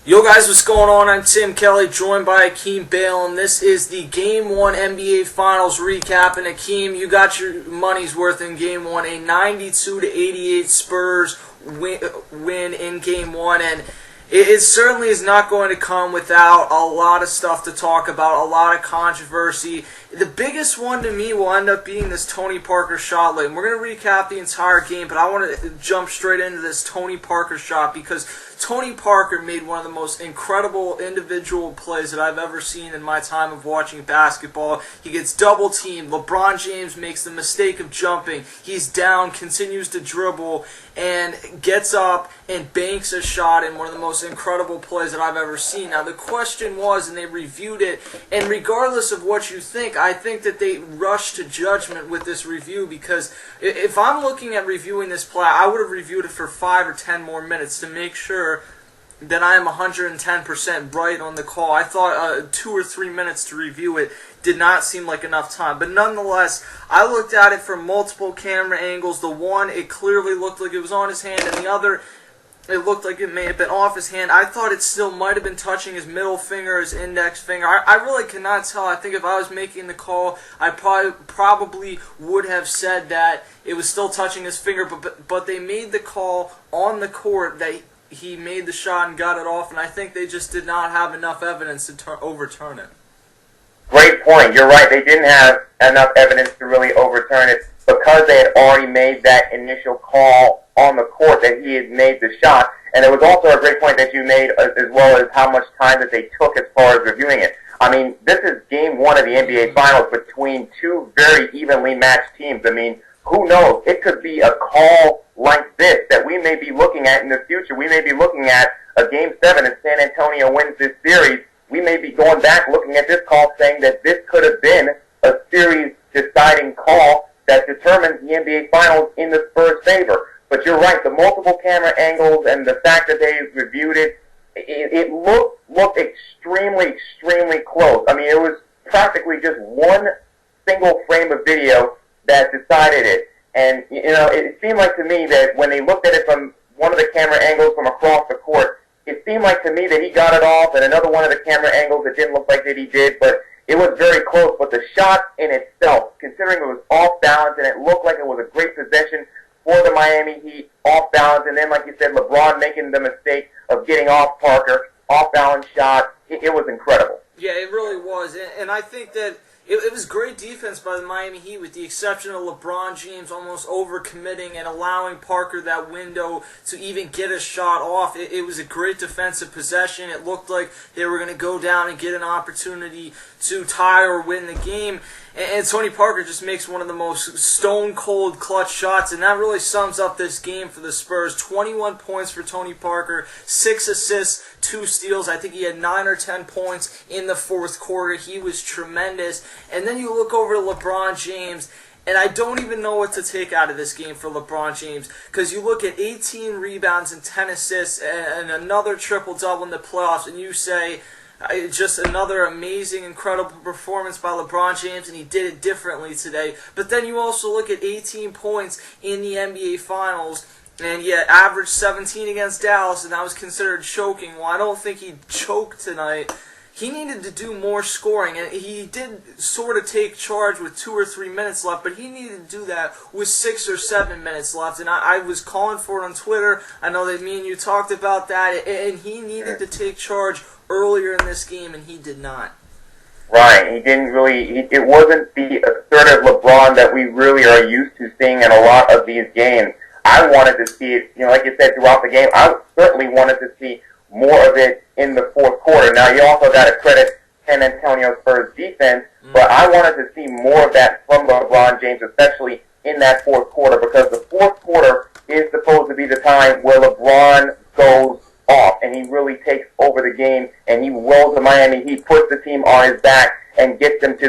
Yo guys, what's going on? I'm Tim Kelly, joined by Akeem Bale, and this is the Game 1 NBA Finals recap. And Akeem, you got your money's worth in Game 1, a 92-88 Spurs win in Game 1, and it certainly is not going to come without a lot of stuff to talk about, a lot of controversy. The biggest one to me will end up being this Tony Parker shot late. And we're going to recap the entire game, but I want to jump straight into this Tony Parker shot because Tony Parker made one of the most incredible individual plays that I've ever seen in my time of watching basketball. He gets double-teamed. LeBron James makes the mistake of jumping. He's down, continues to dribble, and gets up and banks a shot in one of the most incredible plays that I've ever seen. Now, the question was, and they reviewed it, and regardless of what you think, I think that they rushed to judgment with this review because if I'm looking at reviewing this play, I would have reviewed it for 5 or 10 more minutes to make sure that I am 110% right on the call. I thought 2 or 3 minutes to review it did not seem like enough time. But nonetheless, I looked at it from multiple camera angles. The one, it clearly looked like it was on his hand, and the other, it looked like it may have been off his hand. I thought it still might have been touching his middle finger, his index finger. I really cannot tell. I think if I was making the call, I probably would have said that it was still touching his finger, but they made the call on the court that he made the shot and got it off, and I think they just did not have enough evidence to overturn it. Great point. You're right. They didn't have enough evidence to really overturn it because they had already made that initial call on the court that he had made the shot. And it was also a great point that you made as well as how much time that they took as far as reviewing it. I mean, this is Game 1 of the NBA Finals between two very evenly matched teams. I mean, who knows? It could be a call like this that we may be looking at in the future. We may be looking at a Game 7 if San Antonio wins this series. We may be going back looking at this call saying that this could have been a series-deciding call that determines the NBA Finals in the Spurs' favor. But you're right, the multiple camera angles and the fact that they reviewed it, it looked extremely close. I mean, it was practically just one single frame of video that decided it. And, you know, it seemed like to me that when they looked at it from one of the camera angles from across the court, it seemed like to me that he got it off, and another one of the camera angles, it didn't look like that he did, but it was very close. But the shot in itself, considering it was off balance, and it looked like it was a great possession for the Miami Heat, off balance, and then, like you said, LeBron making the mistake of getting off Parker, off balance shot, it was incredible. Yeah, it really was, and I think that it was great defense by the Miami Heat, with the exception of LeBron James almost overcommitting and allowing Parker that window to even get a shot off. It was a great defensive possession. It looked like they were going to go down and get an opportunity to tie or win the game. And Tony Parker just makes one of the most stone-cold clutch shots, and that really sums up this game for the Spurs. 21 points for Tony Parker, 6 assists, 2 steals. I think he had 9 or 10 points in the fourth quarter. He was tremendous. And then you look over to LeBron James, and I don't even know what to take out of this game for LeBron James, because you look at 18 rebounds and 10 assists and another triple-double in the playoffs, and you say, just another amazing, incredible performance by LeBron James, and he did it differently today. But then you also look at 18 points in the NBA Finals, and yet averaged 17 against Dallas, and that was considered choking. Well, I don't think he choked tonight. He needed to do more scoring, and he did sort of take charge with 2 or 3 minutes left, but he needed to do that with 6 or 7 minutes left, and I was calling for it on Twitter. I know that me and you talked about that, and he needed to take charge earlier in this game, and he did not. Right, he didn't really, it wasn't the assertive LeBron that we really are used to seeing in a lot of these games. I wanted to see it, you know, like you said, throughout the game. I certainly wanted to see more of it in the fourth quarter. Now, you also got to credit San Antonio Spurs defense, but I wanted to see more of that from LeBron James, especially in that fourth quarter, because the fourth quarter is supposed to be the time where LeBron goes off, and he really takes over the game, and he wills the Miami Heat, puts the team on his back, and gets them to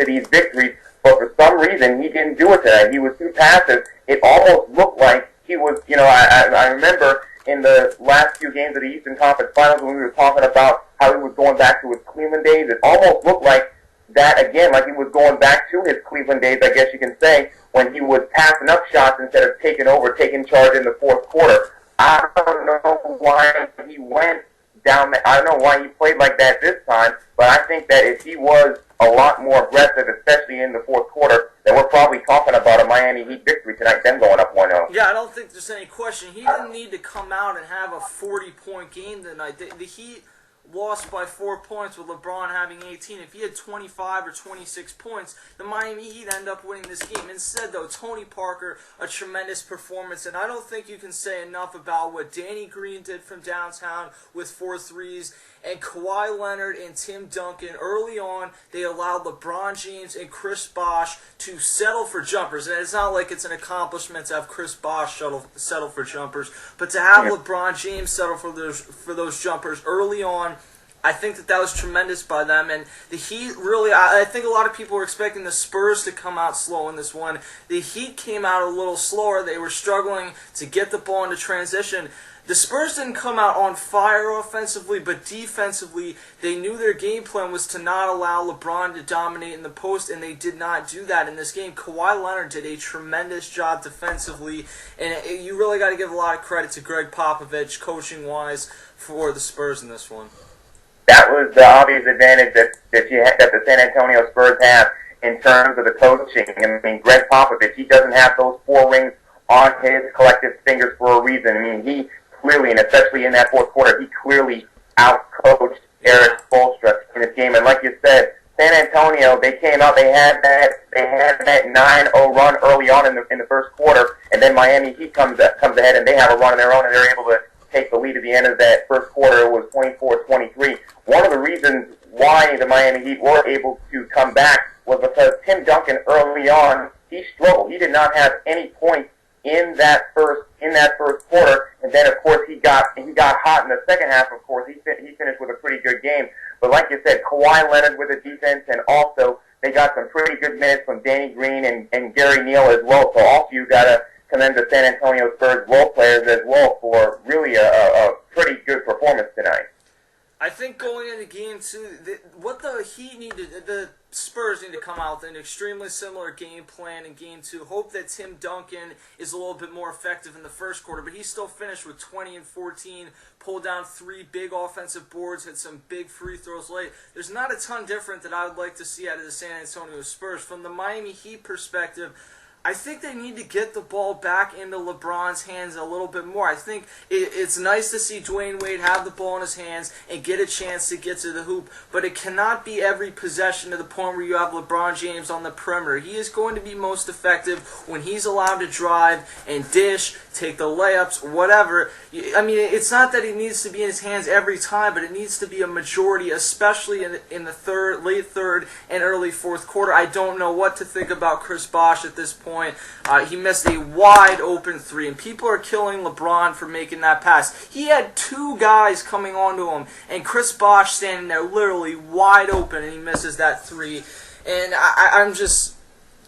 these victories. But for some reason, he didn't do it today. He was too passive. It almost looked like he was, you know, I remember in the last few games of the Eastern Conference Finals when we were talking about how he was going back to his Cleveland days. It almost looked like that again, like he was going back to his Cleveland days, I guess you can say, when he was passing up shots instead of taking charge in the fourth quarter. I don't know why he went down there. I don't know why he played like that this time, but I think that if he was a lot more aggressive, especially in the fourth quarter, then we're probably talking about a Miami Heat victory tonight, them going up 1-0. Yeah, I don't think there's any question. He didn't need to come out and have a 40-point game tonight. The Heat lost by 4 points with LeBron having 18. If he had 25 or 26 points, the Miami Heat end up winning this game. Instead, though, Tony Parker, a tremendous performance, and I don't think you can say enough about what Danny Green did from downtown with 4 threes, and Kawhi Leonard and Tim Duncan. Early on, they allowed LeBron James and Chris Bosh to settle for jumpers, and it's not like it's an accomplishment to have Chris Bosh settle for jumpers, but to have LeBron James settle for those jumpers early on, I think that was tremendous by them. And the Heat really, I think a lot of people were expecting the Spurs to come out slow in this one. The Heat came out a little slower. They were struggling to get the ball into transition. The Spurs didn't come out on fire offensively, but defensively, they knew their game plan was to not allow LeBron to dominate in the post, and they did not do that in this game. Kawhi Leonard did a tremendous job defensively, and you really got to give a lot of credit to Greg Popovich, coaching-wise, for the Spurs in this one. That was the obvious advantage that the San Antonio Spurs have in terms of the coaching. I mean, Greg Popovich, he doesn't have those 4 rings on his collective fingers for a reason. I mean, he clearly, and especially in that fourth quarter, he clearly out-coached Erik Spoelstra in this game. And like you said, San Antonio, they came out, they had that 9-0 run early on in the first quarter, and then Miami Heat comes ahead and they have a run of their own, and they're able to take the lead at the end of that first quarter. It was 24-23. One of the reasons why the Miami Heat were able to come back was because Tim Duncan early on, he struggled. He did not have any points in that first quarter, and then of course he got hot in the second half. Of course, he finished with a pretty good game. But like you said, Kawhi Leonard with the defense, and also they got some pretty good minutes from Danny Green and Gary Neal as well. So also you got to commend the San Antonio Spurs role players as well for really a pretty good performance tonight. I think going into Game 2, what the Heat needed, the Spurs need to come out with an extremely similar game plan in Game 2. Hope that Tim Duncan is a little bit more effective in the first quarter, but he still finished with 20 and 14, pulled down 3 big offensive boards, had some big free throws late. There's not a ton different that I would like to see out of the San Antonio Spurs. From the Miami Heat perspective, I think they need to get the ball back into LeBron's hands a little bit more. I think it's nice to see Dwayne Wade have the ball in his hands and get a chance to get to the hoop, but it cannot be every possession to the point where you have LeBron James on the perimeter. He is going to be most effective when he's allowed to drive and dish, take the layups, whatever. I mean, it's not that he needs to be in his hands every time, but it needs to be a majority, especially in the late third and early fourth quarter. I don't know what to think about Chris Bosh at this point. He missed a wide open 3, and people are killing LeBron for making that pass. He had 2 guys coming onto him, and Chris Bosh standing there literally wide open, and he misses that 3. And I'm just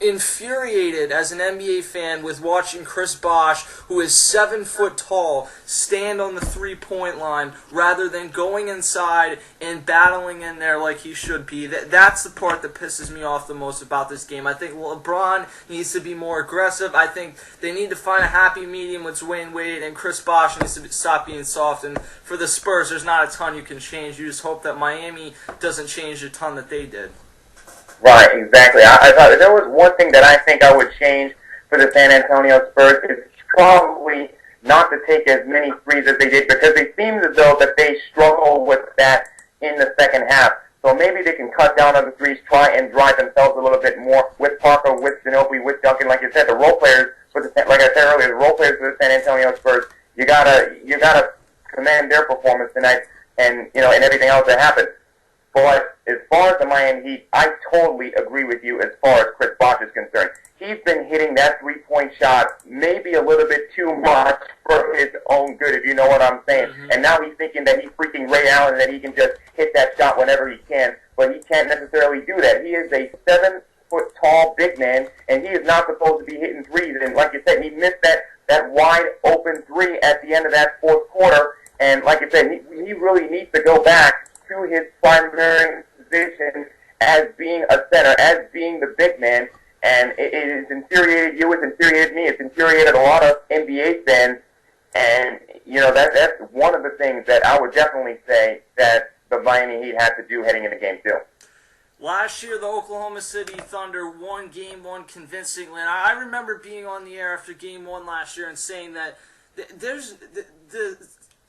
infuriated as an NBA fan with watching Chris Bosh, who is 7 foot tall, stand on the 3-point line rather than going inside and battling in there like he should be. That's the part that pisses me off the most about this game. I think LeBron needs to be more aggressive. I think they need to find a happy medium with Dwayne Wade, and Chris Bosh needs to stop being soft. And for the Spurs, there's not a ton you can change. You just hope that Miami doesn't change the ton that they did. Right, exactly. I thought if there was one thing that I think I would change for the San Antonio Spurs, is probably not to take as many threes as they did, because it seems as though that they struggle with that in the second half. So maybe they can cut down on the threes, try and drive themselves a little bit more with Parker, with Ginobili, with Duncan. Like you said, the role players, like I said earlier, the role players for the San Antonio Spurs, you gotta commend their performance tonight, and and everything else that happened. But as far as the Miami Heat, I totally agree with you as far as Chris Bosh is concerned. He's been hitting that 3-point shot maybe a little bit too much for his own good, if you know what I'm saying. Mm-hmm. And now he's thinking that he's freaking Ray Allen and that he can just hit that shot whenever he can. But he can't necessarily do that. He is a 7 foot tall big man, and he is not supposed to be hitting threes. And like you said, he missed that wide open 3 at the end of that fourth quarter. And like I said, he really needs to go back to his primary position as being a center, as being the big man, and it has infuriated you, it's infuriated me, it's infuriated a lot of NBA fans And, that's one of the things that I would definitely say that the Miami Heat had to do heading into Game 2. Last year, the Oklahoma City Thunder won Game 1 convincingly. And I remember being on the air after Game 1 last year and saying that the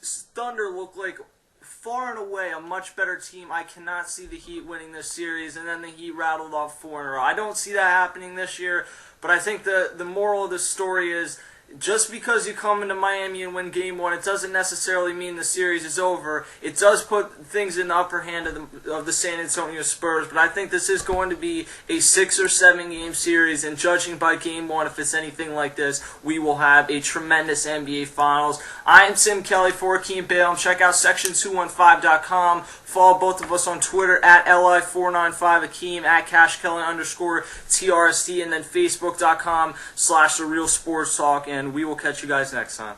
Thunder look like far and away a much better team. I cannot see the Heat winning this series, and then the Heat rattled off 4 in a row. I don't see that happening this year, but I think the moral of the story is just because you come into Miami and win Game 1, it doesn't necessarily mean the series is over. It does put things in the upper hand of the San Antonio Spurs, but I think this is going to be a 6 or 7 game series, and judging by Game 1, if it's anything like this, we will have a tremendous NBA Finals. I am Tim Kelly for Akeem Balaam. Check out section215.com. Follow both of us on Twitter at LI495Akeem, at CashKelly_TRST, and then Facebook.com/TheRealSportsTalk, and we will catch you guys next time.